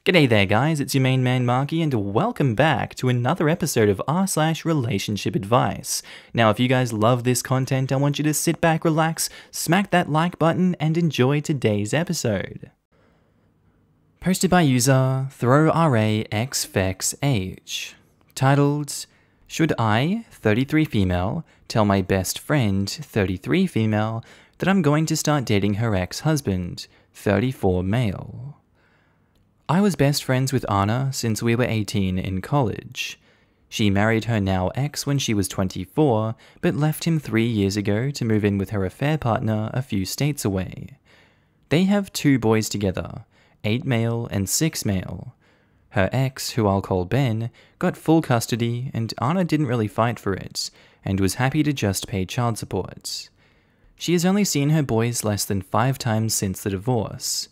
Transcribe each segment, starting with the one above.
G'day there guys, it's your main man Markee and welcome back to another episode of r/relationship advice. Now if you guys love this content, I want you to sit back, relax, smack that like button and enjoy today's episode. Posted by user ThrowRAXFexH. Titled, Should I, 33 female, tell my best friend, 33 female, that I'm going to start dating her ex-husband, 34 male? I was best friends with Anna since we were 18 in college. She married her now ex when she was 24, but left him 3 years ago to move in with her affair partner a few states away. They have 2 boys together, 8 male and 6 male. Her ex, who I'll call Ben, got full custody and Anna didn't really fight for it, and was happy to just pay child support. She has only seen her boys less than 5 times since the divorce.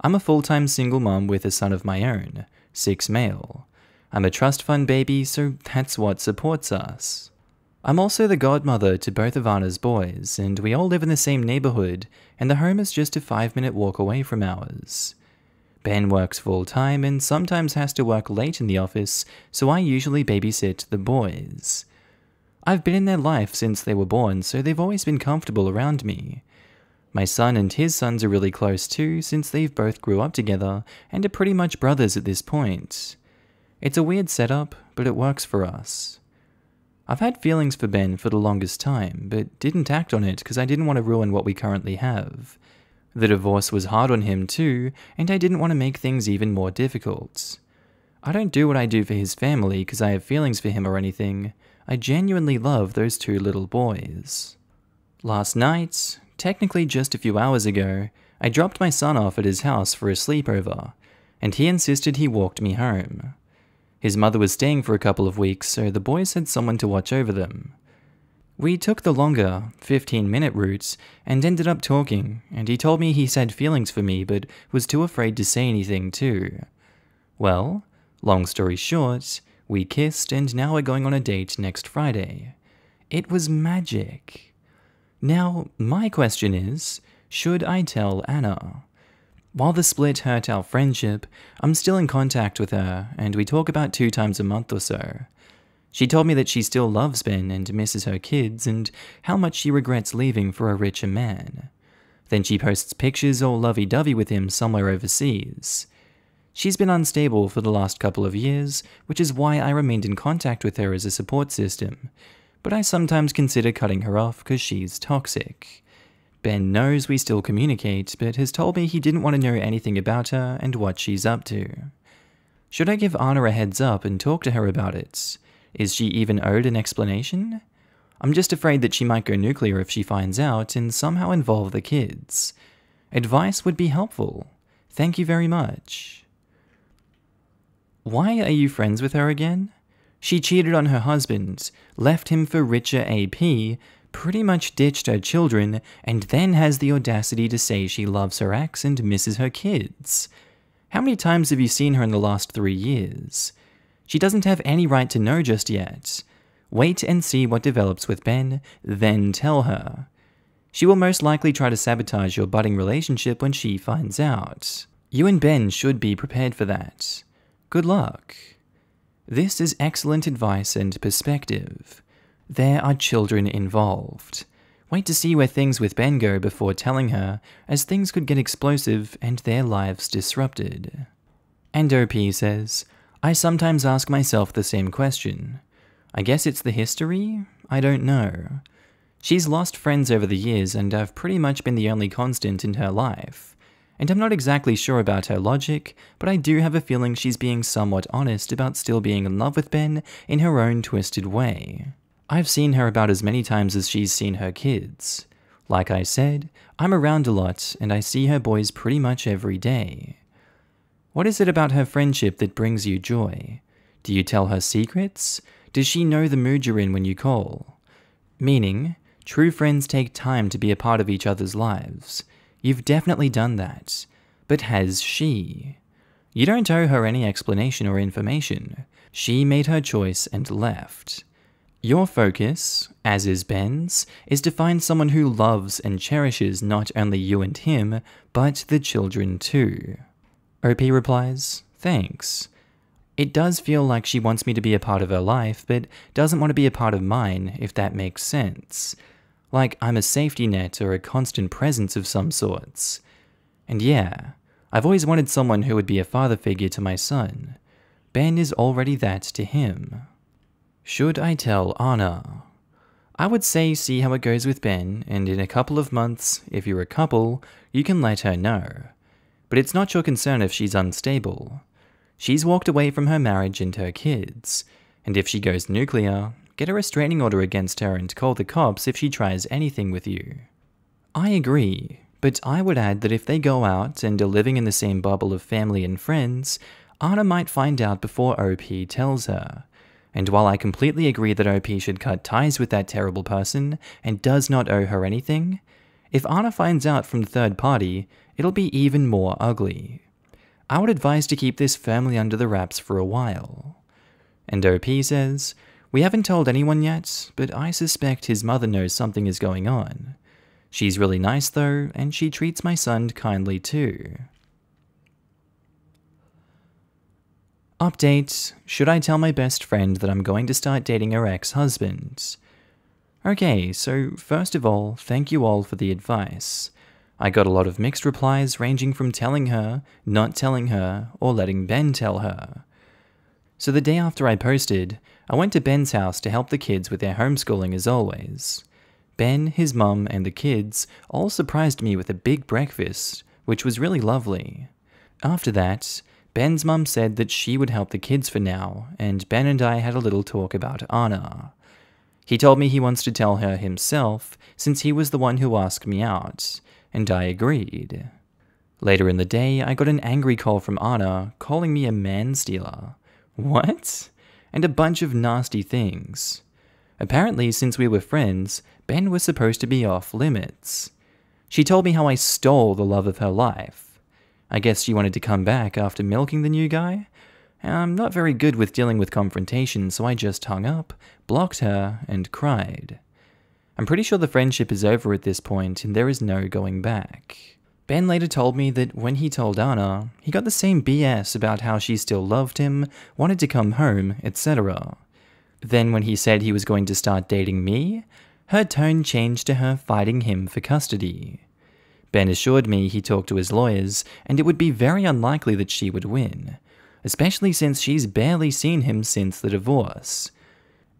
I'm a full-time single mom with a son of my own, 6 male. I'm a trust fund baby, so that's what supports us. I'm also the godmother to both of Anna's boys, and we all live in the same neighborhood, and the home is just a 5-minute walk away from ours. Ben works full-time and sometimes has to work late in the office, so I usually babysit the boys. I've been in their life since they were born, so they've always been comfortable around me. My son and his sons are really close too, since they've both grew up together and are pretty much brothers at this point. It's a weird setup, but it works for us. I've had feelings for Ben for the longest time, but didn't act on it because I didn't want to ruin what we currently have. The divorce was hard on him too, and I didn't want to make things even more difficult. I don't do what I do for his family because I have feelings for him or anything. I genuinely love those 2 little boys. Last night, technically just a few hours ago, I dropped my son off at his house for a sleepover, and he insisted he walked me home. His mother was staying for a couple of weeks, so the boys had someone to watch over them. We took the longer, 15-minute route and ended up talking, and he told me he had feelings for me but was too afraid to say anything too. Well, long story short, we kissed and now we're going on a date next Friday. It was magic. Now, my question is, should I tell Anna? While the split hurt our friendship, I'm still in contact with her, and we talk about 2 times a month or so. She told me that she still loves Ben and misses her kids, and how much she regrets leaving for a richer man. Then she posts pictures all lovey-dovey with him somewhere overseas. She's been unstable for the last couple of years, which is why I remained in contact with her as a support system. But I sometimes consider cutting her off because she's toxic. Ben knows we still communicate, but has told me he didn't want to know anything about her and what she's up to. Should I give Anna a heads up and talk to her about it? Is she even owed an explanation? I'm just afraid that she might go nuclear if she finds out and somehow involve the kids. Advice would be helpful. Thank you very much. Why are you friends with her again? She cheated on her husband, left him for richer AP, pretty much ditched her children, and then has the audacity to say she loves her ex and misses her kids. How many times have you seen her in the last 3 years? She doesn't have any right to know just yet. Wait and see what develops with Ben, then tell her. She will most likely try to sabotage your budding relationship when she finds out. You and Ben should be prepared for that. Good luck. This is excellent advice and perspective. There are children involved. Wait to see where things with Ben go before telling her, as things could get explosive and their lives disrupted. And OP says, I sometimes ask myself the same question. I guess it's the history? I don't know. She's lost friends over the years and I've pretty much been the only constant in her life. And I'm not exactly sure about her logic, but I do have a feeling she's being somewhat honest about still being in love with Ben in her own twisted way. I've seen her about as many times as she's seen her kids. Like I said, I'm around a lot and I see her boys pretty much every day. What is it about her friendship that brings you joy? Do you tell her secrets? Does she know the mood you're in when you call? Meaning, true friends take time to be a part of each other's lives. You've definitely done that, but has she? You don't owe her any explanation or information. She made her choice and left. Your focus, as is Ben's, is to find someone who loves and cherishes not only you and him, but the children too. OP replies, Thanks. It does feel like she wants me to be a part of her life, but doesn't want to be a part of mine, if that makes sense. Like I'm a safety net or a constant presence of some sorts. And yeah, I've always wanted someone who would be a father figure to my son. Ben is already that to him. Should I tell Anna? I would say see how it goes with Ben, and in a couple of months, if you're a couple, you can let her know. But it's not your concern if she's unstable. She's walked away from her marriage and her kids, and if she goes nuclear, get a restraining order against her and call the cops if she tries anything with you. I agree, but I would add that if they go out and are living in the same bubble of family and friends, Anna might find out before OP tells her. And while I completely agree that OP should cut ties with that terrible person and does not owe her anything, if Anna finds out from the third party, it'll be even more ugly. I would advise to keep this firmly under the wraps for a while. And OP says, we haven't told anyone yet, but I suspect his mother knows something is going on. She's really nice though, and she treats my son kindly too. Update, should I tell my best friend that I'm going to start dating her ex-husband? Okay, so first of all, thank you all for the advice. I got a lot of mixed replies ranging from telling her, not telling her, or letting Ben tell her. So the day after I posted, I went to Ben's house to help the kids with their homeschooling as always. Ben, his mum, and the kids all surprised me with a big breakfast, which was really lovely. After that, Ben's mum said that she would help the kids for now, and Ben and I had a little talk about Anna. He told me he wants to tell her himself, since he was the one who asked me out, and I agreed. Later in the day, I got an angry call from Anna, calling me a man-stealer. What? And a bunch of nasty things. Apparently, since we were friends, Ben was supposed to be off limits. She told me how I stole the love of her life. I guess she wanted to come back after milking the new guy? I'm not very good with dealing with confrontation, so I just hung up, blocked her, and cried. I'm pretty sure the friendship is over at this point, and there is no going back. Ben later told me that when he told Anna, he got the same BS about how she still loved him, wanted to come home, etc. Then when he said he was going to start dating me, her tone changed to her fighting him for custody. Ben assured me he talked to his lawyers, and it would be very unlikely that she would win, especially since she's barely seen him since the divorce.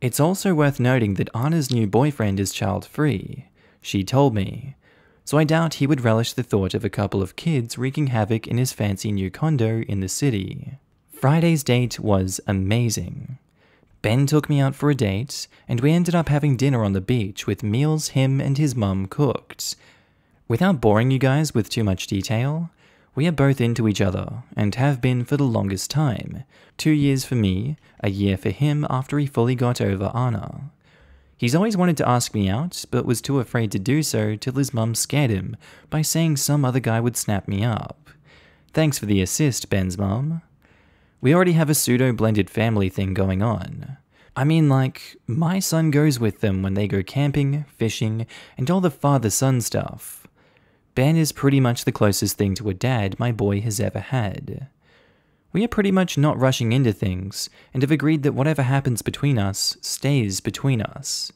It's also worth noting that Anna's new boyfriend is child-free, she told me, so I doubt he would relish the thought of a couple of kids wreaking havoc in his fancy new condo in the city. Friday's date was amazing. Ben took me out for a date, and we ended up having dinner on the beach with meals him and his mum cooked. Without boring you guys with too much detail, we are both into each other, and have been for the longest time. 2 years for me, a year for him after he fully got over Anna. He's always wanted to ask me out, but was too afraid to do so till his mum scared him by saying some other guy would snap me up. Thanks for the assist, Ben's mum. We already have a pseudo-blended family thing going on. I mean, like, my son goes with them when they go camping, fishing, and all the father-son stuff. Ben is pretty much the closest thing to a dad my boy has ever had. We are pretty much not rushing into things, and have agreed that whatever happens between us stays between us.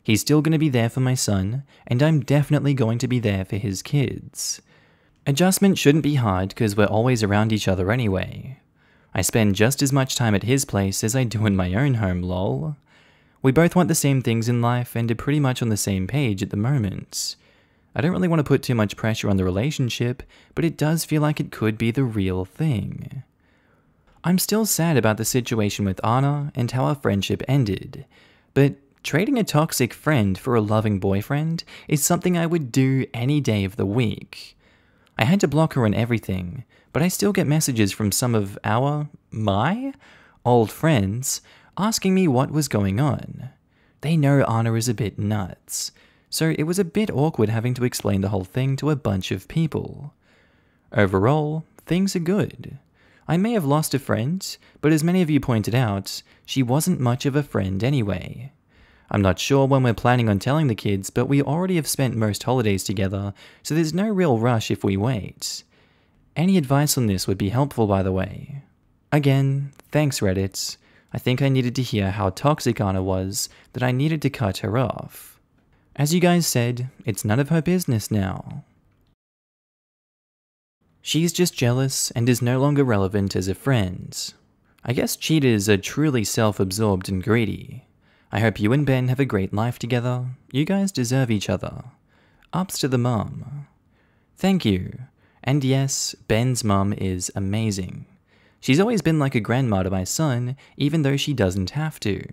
He's still going to be there for my son, and I'm definitely going to be there for his kids. Adjustment shouldn't be hard because we're always around each other anyway. I spend just as much time at his place as I do in my own home, lol. We both want the same things in life and are pretty much on the same page at the moment. I don't really want to put too much pressure on the relationship, but it does feel like it could be the real thing. I'm still sad about the situation with Anna and how our friendship ended, but trading a toxic friend for a loving boyfriend is something I would do any day of the week. I had to block her on everything, but I still get messages from some of my old friends asking me what was going on. They know Anna is a bit nuts. So it was a bit awkward having to explain the whole thing to a bunch of people. Overall, things are good. I may have lost a friend, but as many of you pointed out, she wasn't much of a friend anyway. I'm not sure when we're planning on telling the kids, but we already have spent most holidays together, so there's no real rush if we wait. Any advice on this would be helpful, by the way. Again, thanks Reddit. I think I needed to hear how toxic Anna was that I needed to cut her off. As you guys said, it's none of her business now. She's just jealous and is no longer relevant as a friend. I guess cheaters are truly self-absorbed and greedy. I hope you and Ben have a great life together. You guys deserve each other. Ups to the mum. Thank you. And yes, Ben's mum is amazing. She's always been like a grandma to my son, even though she doesn't have to.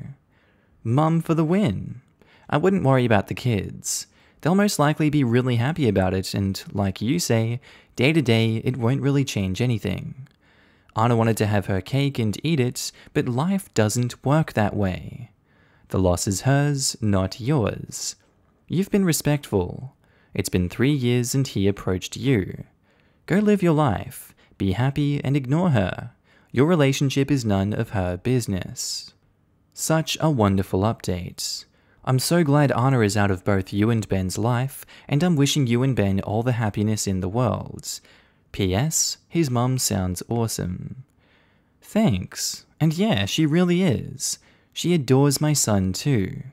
Mum for the win. I wouldn't worry about the kids. They'll most likely be really happy about it, and like you say, day to day it won't really change anything. Anna wanted to have her cake and eat it, but life doesn't work that way. The loss is hers, not yours. You've been respectful. It's been 3 years and he approached you. Go live your life, be happy and ignore her. Your relationship is none of her business. Such a wonderful update. I'm so glad Anna is out of both you and Ben's life, and I'm wishing you and Ben all the happiness in the world. P.S. His mum sounds awesome. Thanks. And yeah, she really is. She adores my son too.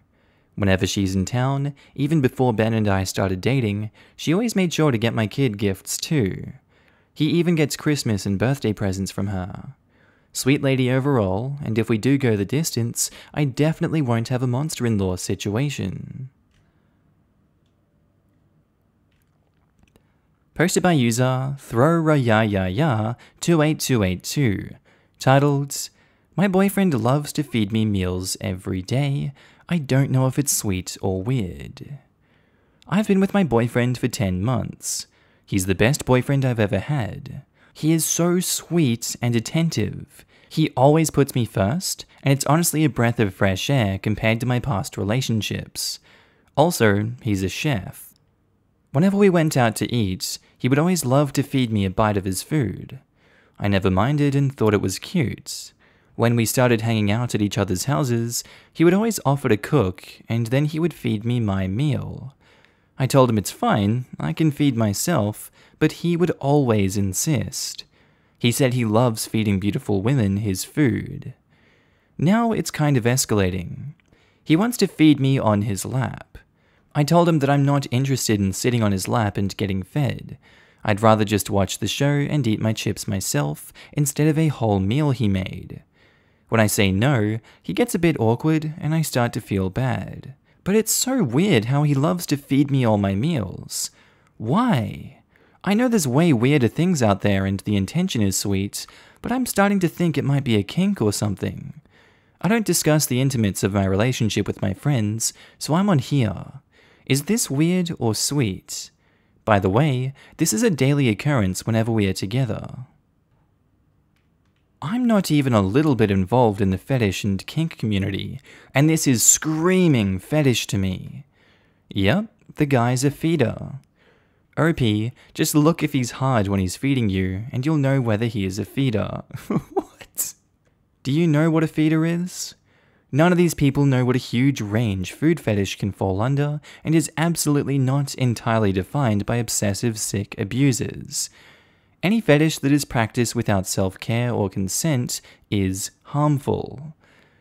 Whenever she's in town, even before Ben and I started dating, she always made sure to get my kid gifts too. He even gets Christmas and birthday presents from her. Sweet lady overall, and if we do go the distance, I definitely won't have a monster-in-law situation. Posted by user ThrowRayaya28282, titled, My boyfriend loves to feed me meals every day. I don't know if it's sweet or weird. I've been with my boyfriend for 10 months. He's the best boyfriend I've ever had. He is so sweet and attentive. He always puts me first, and it's honestly a breath of fresh air compared to my past relationships. Also, he's a chef. Whenever we went out to eat, he would always love to feed me a bite of his food. I never minded and thought it was cute. When we started hanging out at each other's houses, he would always offer to cook, and then he would feed me my meal. I told him it's fine, I can feed myself, but he would always insist. He said he loves feeding beautiful women his food. Now it's kind of escalating. He wants to feed me on his lap. I told him that I'm not interested in sitting on his lap and getting fed. I'd rather just watch the show and eat my chips myself instead of a whole meal he made. When I say no, he gets a bit awkward and I start to feel bad. But it's so weird how he loves to feed me all my meals. Why? I know there's way weirder things out there and the intention is sweet, but I'm starting to think it might be a kink or something. I don't discuss the intimates of my relationship with my friends, so I'm on here. Is this weird or sweet? By the way, this is a daily occurrence whenever we are together. I'm not even a little bit involved in the fetish and kink community, and this is screaming fetish to me. Yep, the guy's a feeder. OP, just look if he's hard when he's feeding you, and you'll know whether he is a feeder. What? Do you know what a feeder is? None of these people know what a huge range food fetish can fall under, and is absolutely not entirely defined by obsessive sick abusers. Any fetish that is practiced without self-care or consent is harmful.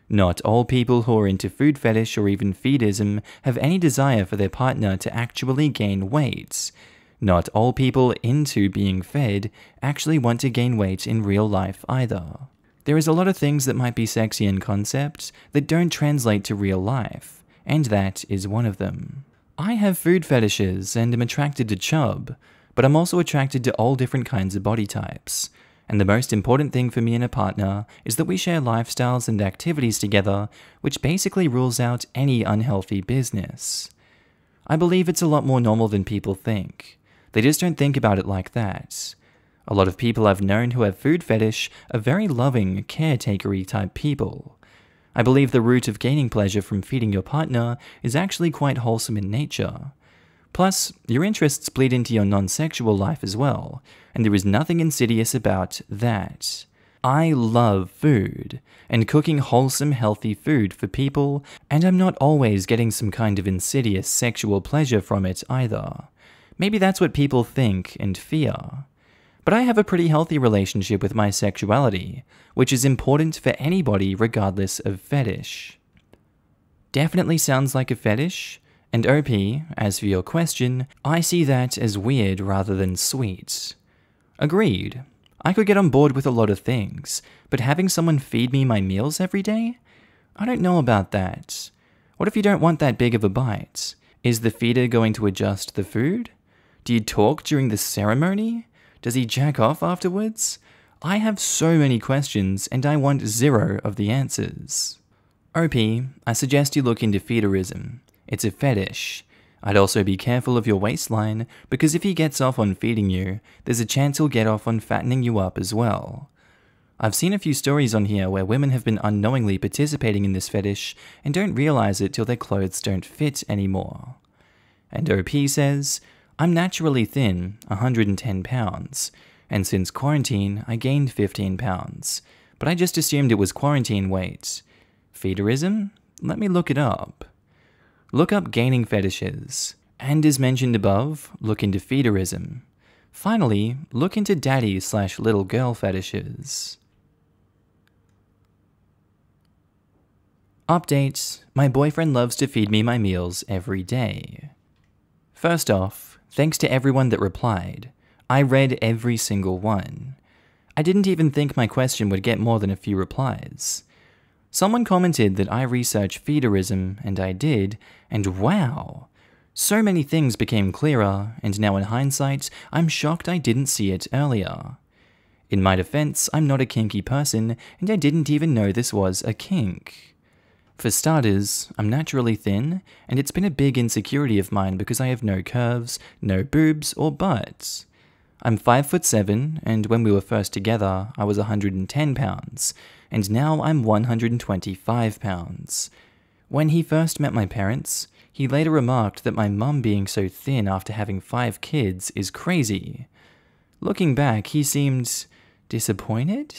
Not all people who are into food fetish or even feedism have any desire for their partner to actually gain weight. Not all people into being fed actually want to gain weight in real life either. There is a lot of things that might be sexy in concept that don't translate to real life, and that is one of them. I have food fetishes and am attracted to chub, but I'm also attracted to all different kinds of body types. And the most important thing for me and a partner is that we share lifestyles and activities together, which basically rules out any unhealthy business. I believe it's a lot more normal than people think. They just don't think about it like that. A lot of people I've known who have food fetish are very loving, caretaker-y type people. I believe the root of gaining pleasure from feeding your partner is actually quite wholesome in nature. Plus, your interests bleed into your non-sexual life as well, and there is nothing insidious about that. I love food, and cooking wholesome, healthy food for people, and I'm not always getting some kind of insidious sexual pleasure from it either. Maybe that's what people think and fear. But But I have a pretty healthy relationship with my sexuality, which is important for anybody regardless of fetish. Definitely sounds like a fetish, and OP, as for your question, I see that as weird rather than sweet. Agreed. I could get on board with a lot of things, but having someone feed me my meals every day? I don't know about that. What if you don't want that big of a bite? Is the feeder going to adjust the food? Do you talk during the ceremony? Does he jack off afterwards? I have so many questions, and I want zero of the answers. OP, I suggest you look into feederism. It's a fetish. I'd also be careful of your waistline, because if he gets off on feeding you, there's a chance he'll get off on fattening you up as well. I've seen a few stories on here where women have been unknowingly participating in this fetish and don't realize it till their clothes don't fit anymore. And OP says, I'm naturally thin, 110 pounds, and since quarantine I gained 15 pounds, but I just assumed it was quarantine weight. Feederism? Let me look it up. Look up gaining fetishes, and as mentioned above, look into feederism. Finally, look into daddy/little girl fetishes. Update: my boyfriend loves to feed me my meals every day. First off, thanks to everyone that replied. I read every single one. I didn't even think my question would get more than a few replies. Someone commented that I research feederism, and I did, and wow! So many things became clearer, and now in hindsight, I'm shocked I didn't see it earlier. In my defense, I'm not a kinky person, and I didn't even know this was a kink. For starters, I'm naturally thin, and it's been a big insecurity of mine because I have no curves, no boobs, or butt. I'm 5'7", and when we were first together, I was 110 pounds, and now I'm 125 pounds. When he first met my parents, he later remarked that my mum being so thin after having 5 kids is crazy. Looking back, he seemed disappointed?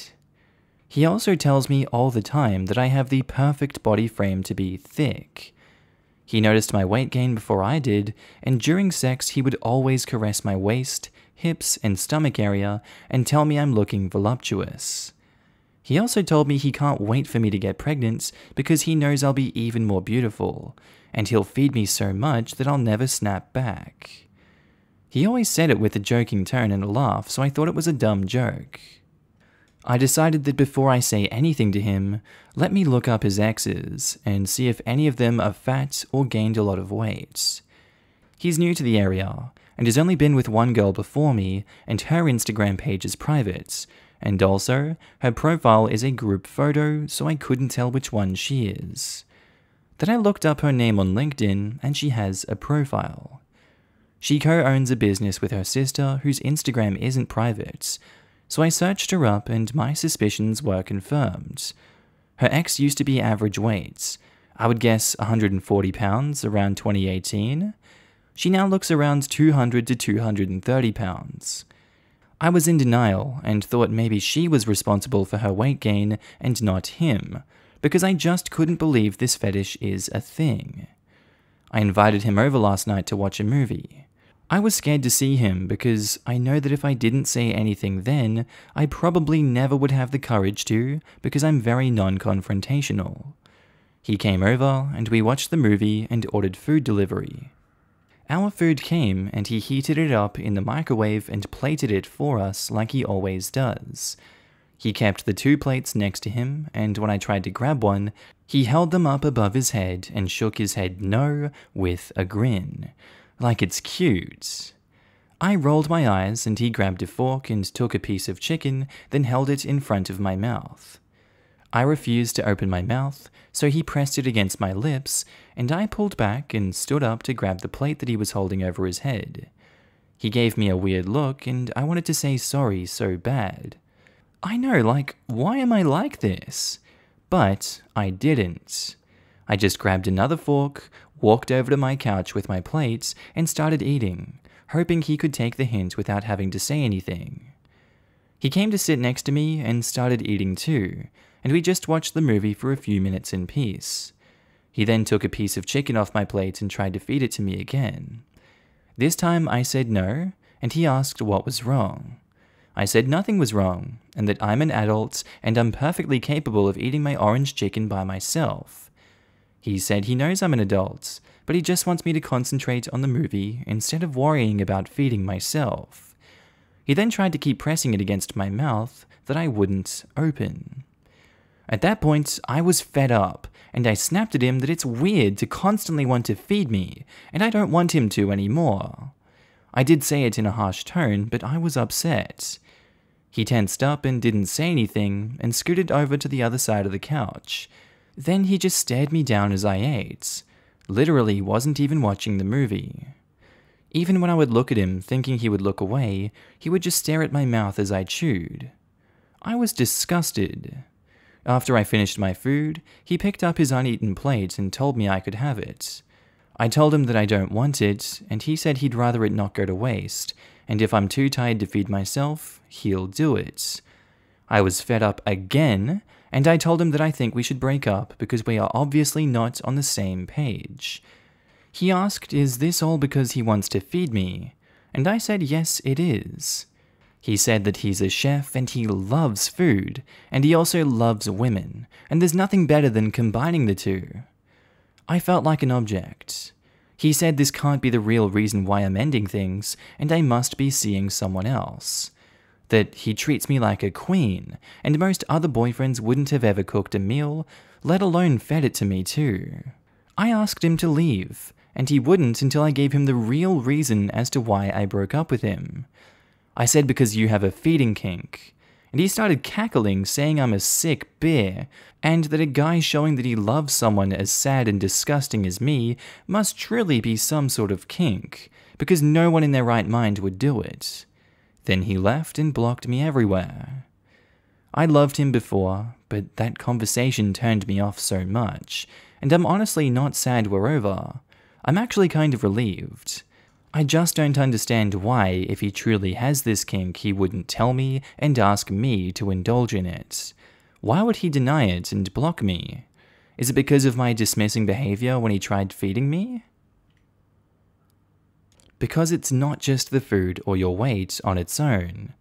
He also tells me all the time that I have the perfect body frame to be thick. He noticed my weight gain before I did, and during sex he would always caress my waist, hips, and stomach area and tell me I'm looking voluptuous. He also told me he can't wait for me to get pregnant because he knows I'll be even more beautiful, and he'll feed me so much that I'll never snap back. He always said it with a joking tone and a laugh, so I thought it was a dumb joke. I decided that before I say anything to him, let me look up his exes and see if any of them are fat or gained a lot of weight. He's new to the area, and has only been with one girl before me, and her Instagram page is private, and also, her profile is a group photo, so I couldn't tell which one she is. Then I looked up her name on LinkedIn, and she has a profile. She co-owns a business with her sister, whose Instagram isn't private, so I searched her up and my suspicions were confirmed. Her ex used to be average weight, I would guess 140 pounds around 2018. She now looks around 200 to 230 pounds. I was in denial and thought maybe she was responsible for her weight gain and not him, because I just couldn't believe this fetish is a thing. I invited him over last night to watch a movie. I was scared to see him because I know that if I didn't say anything then, I probably never would have the courage to because I'm very non-confrontational. He came over and we watched the movie and ordered food delivery. Our food came and he heated it up in the microwave and plated it for us like he always does. He kept the 2 plates next to him, and when I tried to grab one, he held them up above his head and shook his head no with a grin. Like it's cute. I rolled my eyes and he grabbed a fork and took a piece of chicken, then held it in front of my mouth. I refused to open my mouth, so he pressed it against my lips, and I pulled back and stood up to grab the plate that he was holding over his head. He gave me a weird look, and I wanted to say sorry so bad. I know, like, why am I like this? But I didn't. I just grabbed another fork, walked over to my couch with my plates, and started eating, hoping he could take the hint without having to say anything. He came to sit next to me and started eating too, and we just watched the movie for a few minutes in peace. He then took a piece of chicken off my plate and tried to feed it to me again. This time I said no, and he asked what was wrong. I said nothing was wrong, and that I'm an adult and I'm perfectly capable of eating my orange chicken by myself. He said he knows I'm an adult, but he just wants me to concentrate on the movie instead of worrying about feeding myself. He then tried to keep pressing it against my mouth that I wouldn't open. At that point, I was fed up, and I snapped at him that it's weird to constantly want to feed me, and I don't want him to anymore. I did say it in a harsh tone, but I was upset. He tensed up and didn't say anything, and scooted over to the other side of the couch. Then he just stared me down as I ate. Literally wasn't even watching the movie. Even when I would look at him thinking he would look away, he would just stare at my mouth as I chewed. I was disgusted. After I finished my food, he picked up his uneaten plate and told me I could have it. I told him that I don't want it, and he said he'd rather it not go to waste, and if I'm too tired to feed myself, he'll do it. I was fed up again, and I told him that I think we should break up because we are obviously not on the same page. He asked, is this all because he wants to feed me? And I said yes, it is. He said that he's a chef and he loves food, and he also loves women, and there's nothing better than combining the two. I felt like an object. He said this can't be the real reason why I'm ending things, and I must be seeing someone else. That he treats me like a queen, and most other boyfriends wouldn't have ever cooked a meal, let alone fed it to me too. I asked him to leave, and he wouldn't until I gave him the real reason as to why I broke up with him. I said because you have a feeding kink, and he started cackling saying I'm a sick bear, and that a guy showing that he loves someone as sad and disgusting as me must truly be some sort of kink, because no one in their right mind would do it. Then he left and blocked me everywhere. I loved him before, but that conversation turned me off so much, and I'm honestly not sad we're over. I'm actually kind of relieved. I just don't understand why, if he truly has this kink, he wouldn't tell me and ask me to indulge in it. Why would he deny it and block me? Is it because of my dismissing behavior when he tried feeding me? Because it's not just the food or your weight on its own.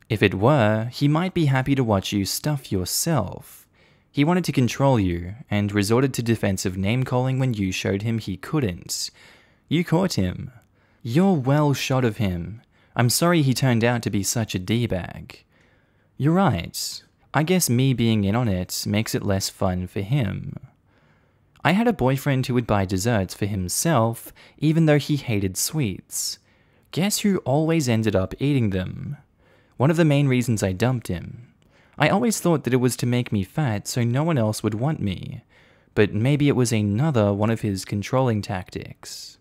If it were, he might be happy to watch you stuff yourself. He wanted to control you, and resorted to defensive name-calling when you showed him he couldn't. You caught him. You're well shot of him. I'm sorry he turned out to be such a d-bag. You're right. I guess me being in on it makes it less fun for him. I had a boyfriend who would buy desserts for himself, even though he hated sweets. Guess who always ended up eating them? One of the main reasons I dumped him. I always thought that it was to make me fat so no one else would want me, but maybe it was another one of his controlling tactics.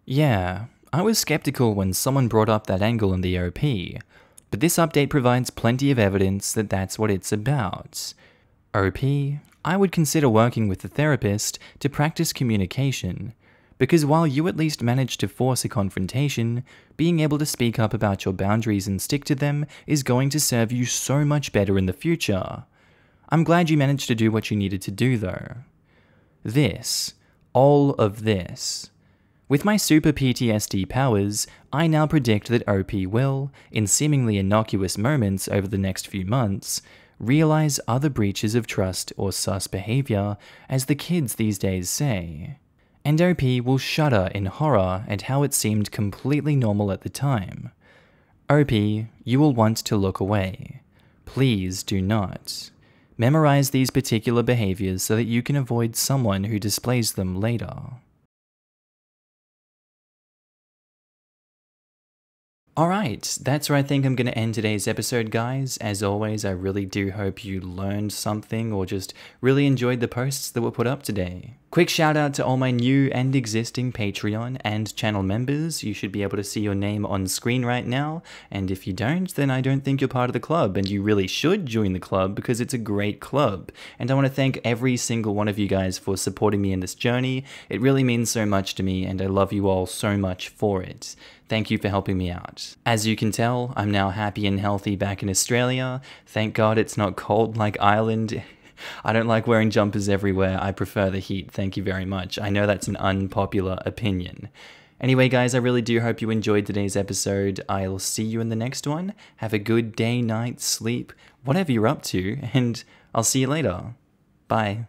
Yeah, I was skeptical when someone brought up that angle in the OP, but this update provides plenty of evidence that that's what it's about. OP, I would consider working with a therapist to practice communication, because while you at least manage to force a confrontation, being able to speak up about your boundaries and stick to them is going to serve you so much better in the future. I'm glad you managed to do what you needed to do though. All of this. With my super PTSD powers, I now predict that OP will, in seemingly innocuous moments over the next few months, realize other breaches of trust or sus behavior, as the kids these days say. And OP will shudder in horror at how it seemed completely normal at the time. OP, you will want to look away. Please do not. Memorize these particular behaviors so that you can avoid someone who displays them later. Alright, that's where I think I'm going to end today's episode, guys. As always, I really do hope you learned something or just really enjoyed the posts that were put up today. Quick shout out to all my new and existing Patreon and channel members. You should be able to see your name on screen right now, and if you don't, then I don't think you're part of the club, and you really should join the club because it's a great club. And I want to thank every single one of you guys for supporting me in this journey. It really means so much to me, and I love you all so much for it. Thank you for helping me out. As you can tell, I'm now happy and healthy back in Australia. Thank God it's not cold like Ireland. I don't like wearing jumpers everywhere. I prefer the heat, thank you very much. I know that's an unpopular opinion. Anyway, guys, I really do hope you enjoyed today's episode. I'll see you in the next one. Have a good day, night, sleep, whatever you're up to, and I'll see you later. Bye.